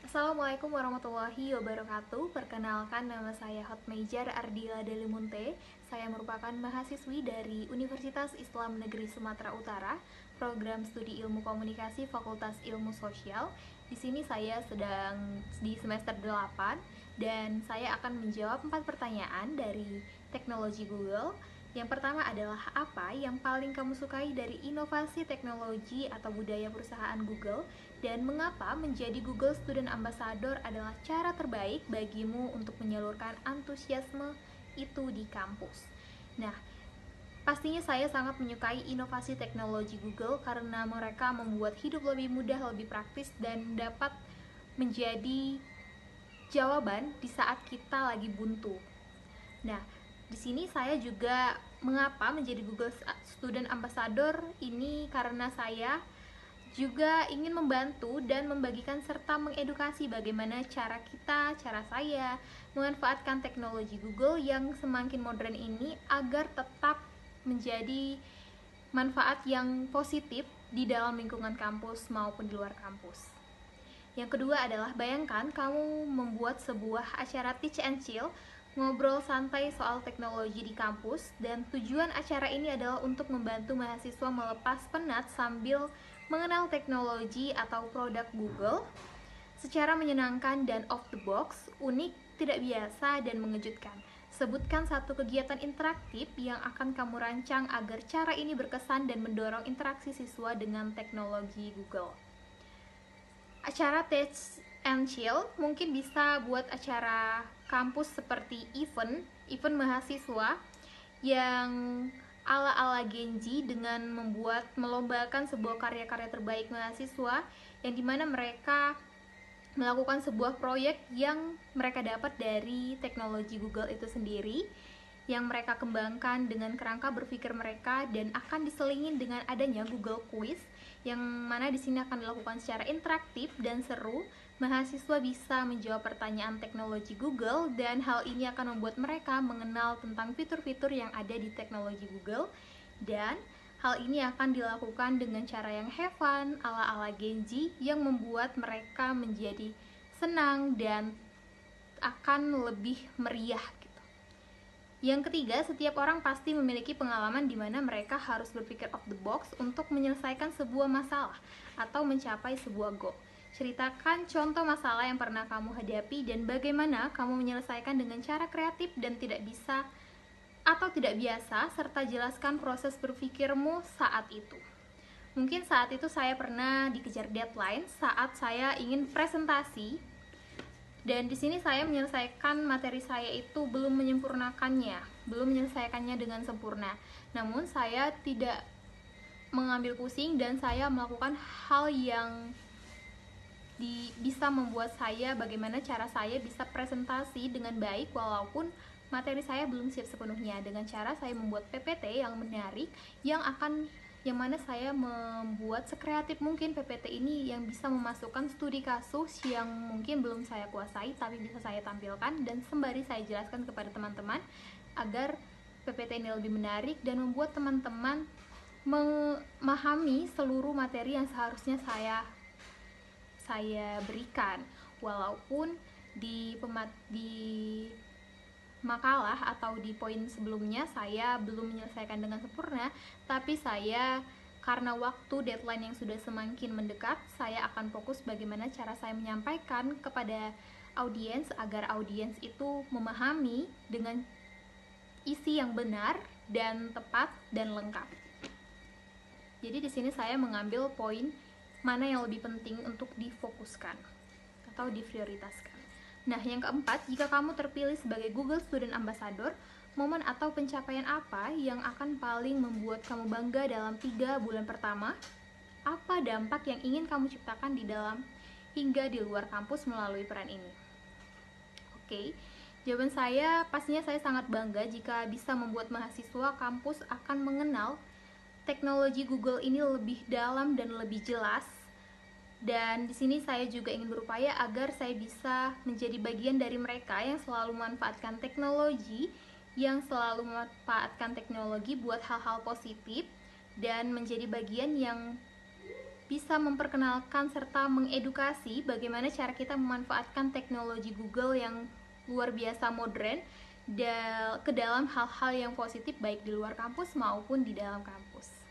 Assalamualaikum warahmatullahi wabarakatuh. Perkenalkan, nama saya Hotmeijar Ardila Delimunte. Saya merupakan mahasiswi dari Universitas Islam Negeri Sumatera Utara, program studi Ilmu Komunikasi Fakultas Ilmu Sosial. Di sini saya sedang di semester 8 dan saya akan menjawab 4 pertanyaan dari teknologi Google. Yang pertama adalah, apa yang paling kamu sukai dari inovasi teknologi atau budaya perusahaan Google, dan mengapa menjadi Google Student Ambassador adalah cara terbaik bagimu untuk menyalurkan antusiasme itu di kampus. Nah, pastinya saya sangat menyukai inovasi teknologi Google karena mereka membuat hidup lebih mudah, lebih praktis, dan dapat menjadi jawaban di saat kita lagi buntu. Nah, di sini saya juga mengapa menjadi Google Student Ambassador ini karena saya juga ingin membantu dan membagikan serta mengedukasi bagaimana cara saya memanfaatkan teknologi Google yang semakin modern ini agar tetap menjadi manfaat yang positif di dalam lingkungan kampus maupun di luar kampus. Yang kedua adalah, bayangkan kamu membuat sebuah acara Teach and Chill, ngobrol santai soal teknologi di kampus, dan tujuan acara ini adalah untuk membantu mahasiswa melepas penat sambil mengenal teknologi atau produk Google secara menyenangkan dan off the box, unik, tidak biasa, dan mengejutkan. Sebutkan satu kegiatan interaktif yang akan kamu rancang agar cara ini berkesan dan mendorong interaksi siswa dengan teknologi Google. Acara Teach and Chill mungkin bisa buat acara kampus seperti event mahasiswa yang ala-ala Genji dengan melombakan sebuah karya-karya terbaik mahasiswa, yang dimana mereka melakukan sebuah proyek yang mereka dapat dari teknologi Google itu sendiri, yang mereka kembangkan dengan kerangka berpikir mereka, dan akan diselingin dengan adanya Google Quiz, yang mana di sini akan dilakukan secara interaktif dan seru. Mahasiswa bisa menjawab pertanyaan teknologi Google, dan hal ini akan membuat mereka mengenal tentang fitur-fitur yang ada di teknologi Google, dan hal ini akan dilakukan dengan cara yang have fun, ala-ala Genji, yang membuat mereka menjadi senang dan akan lebih meriah gitu. Yang ketiga, setiap orang pasti memiliki pengalaman di mana mereka harus berpikir off the box untuk menyelesaikan sebuah masalah atau mencapai sebuah goal. Ceritakan contoh masalah yang pernah kamu hadapi dan bagaimana kamu menyelesaikan dengan cara kreatif dan tidak biasa, serta jelaskan proses berpikirmu saat itu. Mungkin saat itu saya pernah dikejar deadline saat saya ingin presentasi, dan di sini saya menyelesaikan materi saya itu belum menyelesaikannya dengan sempurna. Namun saya tidak mengambil pusing dan saya melakukan hal yang bisa membuat bagaimana cara saya bisa presentasi dengan baik walaupun materi saya belum siap sepenuhnya, dengan cara saya membuat PPT yang menarik, yang mana saya membuat sekreatif mungkin PPT ini, yang bisa memasukkan studi kasus yang mungkin belum saya kuasai tapi bisa saya tampilkan, dan sembari saya jelaskan kepada teman-teman agar PPT ini lebih menarik dan membuat teman-teman memahami seluruh materi yang seharusnya saya berikan. Walaupun di makalah atau di poin sebelumnya saya belum menyelesaikan dengan sempurna, tapi karena waktu deadline yang sudah semakin mendekat, saya akan fokus bagaimana cara saya menyampaikan kepada audiens agar audiens itu memahami dengan isi yang benar dan tepat dan lengkap. Jadi di sini saya mengambil poin mana yang lebih penting untuk difokuskan atau diprioritaskan. Nah, yang keempat, jika kamu terpilih sebagai Google Student Ambassador, momen atau pencapaian apa yang akan paling membuat kamu bangga dalam 3 bulan pertama? Apa dampak yang ingin kamu ciptakan di dalam hingga di luar kampus melalui peran ini? Oke, jawaban saya, pastinya saya sangat bangga jika bisa membuat mahasiswa kampus akan mengenal teknologi Google ini lebih dalam dan lebih jelas. Dan di sini saya juga ingin berupaya agar saya bisa menjadi bagian dari mereka yang selalu memanfaatkan teknologi, buat hal-hal positif, dan menjadi bagian yang bisa memperkenalkan serta mengedukasi bagaimana cara kita memanfaatkan teknologi Google yang luar biasa modern ke dalam hal-hal yang positif baik di luar kampus maupun di dalam kampus.